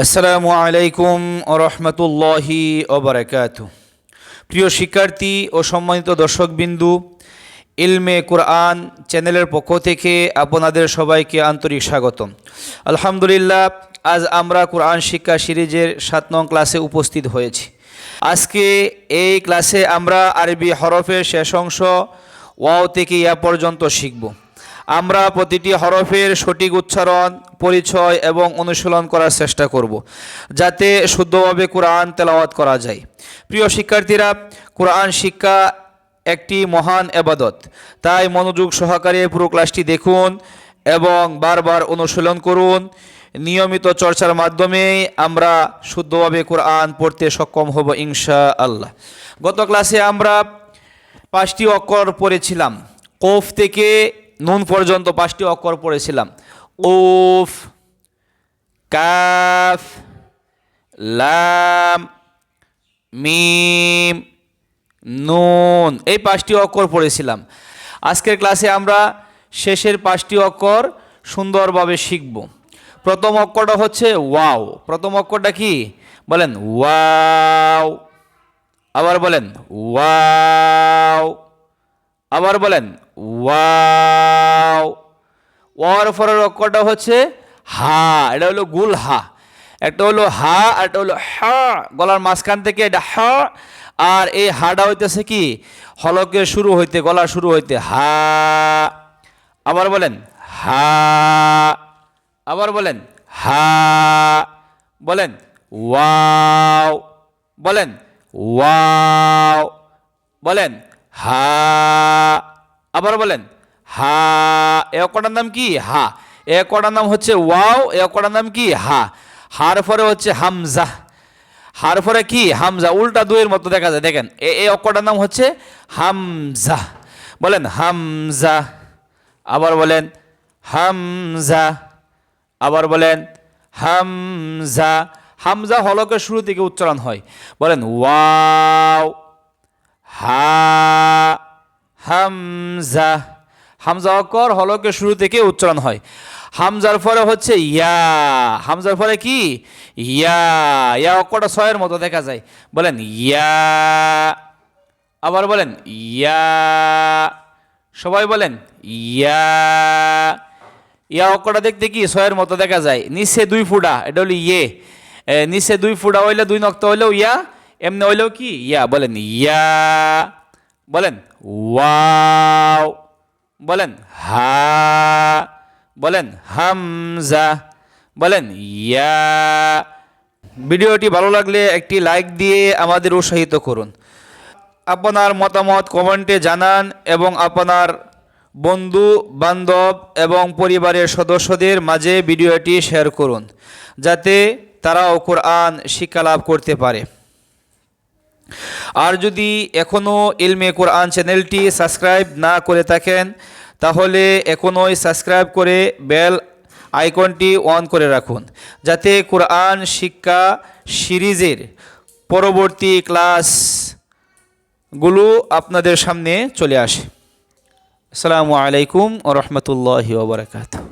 আসসালামু আলাইকুম ওয়া রাহমাতুল্লাহি ওয়া বারাকাতুহু। প্রিয় শিক্ষার্থী ও সম্মানিত দর্শকবিন্দু, ইলমে কোরআন চ্যানেলের পক্ষ থেকে আপনাদের সবাইকে আন্তরিক স্বাগতম। আলহামদুলিল্লাহ, আজ আমরা কোরআন শিক্ষা সিরিজের 7 নং ক্লাসে উপস্থিত হয়েছি। আজকে এই ক্লাসে আমরা আরবি হরফের শেষ অংশ ওয়াও থেকে ইয়া পর্যন্ত শিখব। আমরা প্রতিটি হরফের সঠিক উচ্চারণ, পরিচয় এবং অনুশীলন করার চেষ্টা করব, যাতে শুদ্ধভাবে কোরআন তেলাওয়াত করা যায়। প্রিয় শিক্ষার্থীরা, কোরআন শিক্ষা একটি মহান ইবাদত, তাই মনোযোগ সহকারে পুরো ক্লাসটি দেখুন এবং বারবার অনুশীলন করুন। নিয়মিত চর্চার মাধ্যমে আমরা শুদ্ধভাবে কোরআন পড়তে সক্ষম হব ইনশাআল্লাহ। গত ক্লাসে আমরা 5টি অক্ষর পড়েছিলাম। কফ থেকে নুন পর্যন্ত 5টি অক্ষর পড়েছিলাম। উফ, কাফ, লাম, মিম, নুন, এই 5টি অক্ষর পড়েছিলাম। আজকের ক্লাসে আমরা শেষের 5টি অক্ষর সুন্দরভাবে শিখব। প্রথম অক্ষরটা হচ্ছে ওয়াও। প্রথম অক্ষরটা কি বলেন? ওয়াও। আবার বলেন ওয়াও। আবার বলেন ওয়াও। ওয়ার পরের অক্ষরটা হচ্ছে হা। এটা হলো গুল হা। একটা হলো হা আর একটা হলো হা। গলার মাঝখান থেকে এটা হা, আর এই হাটা হইতেছে কি হলকের শুরু হইতে, গলার শুরু হইতে হা। আবার বলেন হা। আবার বলেন হা। বলেন ওয়াও। বলেন ওয়াও। বলেন হা। আবার বলেন হা। এ অক্ষরটার নাম কি? হা। এ অক্ষরটার নাম হচ্ছে ওয়াও। এ অক্ষরটার নাম কি? হা। হার পরে হচ্ছে হামজা। হার পরে কি? হামজা। উল্টা দুইয়ের মতো দেখা যায়, দেখেন। এই অক্ষরটার নাম হচ্ছে হামজা। বলেন হামজা। আবার বলেন হামজা। আবার বলেন হামজা। হামজা হলকের শুরু থেকে উচ্চারণ হয়। বলেন ওয়াও, হা, হামজা। হামজা অক্ষর হলকের শুরু থেকে উচ্চারণ হয়। হামজার পরে হচ্ছে ইয়া। হামজার পরে কি? ইয়া। ইয়া অক্ষরটা 6-এর মতো দেখা যায়। বলেন ইয়া। আবার বলেন ইয়া। সবাই বলেন ইয়া। ইয়া অক্ষরটা দেখতে কি 6-এর মতো দেখা যায়। নিচে 2 ফুটা, এটা হলো ইয়ে। নিচে 2 ফুটা হইলে 2 নক্তা হইলেও ইয়া, এমনি হইলেও কি? ইয়া। বলেন ইয়া। বলেন ওয়াও। বলেন হা। বলেন হামজা। বলেন ইয়া। ভিডিওটি ভালো লাগলে একটি লাইক দিয়ে আমাদের উৎসাহিত করুন। আপনার মতামত কমেন্টে জানান এবং আপনার বন্ধু বান্ধব এবং পরিবারের সদস্যদের মাঝে ভিডিওটি শেয়ার করুন, যাতে তারাও কোরআন শিক্ষা লাভ করতে পারে। আর যদি এখনও ইলমে কোরআন চ্যানেলটি সাবস্ক্রাইব না করে থাকেন, তাহলে এখনই সাবস্ক্রাইব করে বেল আইকনটি অন করে রাখুন, যাতে কোরআন শিক্ষা সিরিজের পরবর্তী ক্লাসগুলো আপনাদের সামনে চলে আসে। আসসালামু আলাইকুম ওয়া রাহমাতুল্লাহি ওয়া বারাকাতুহু।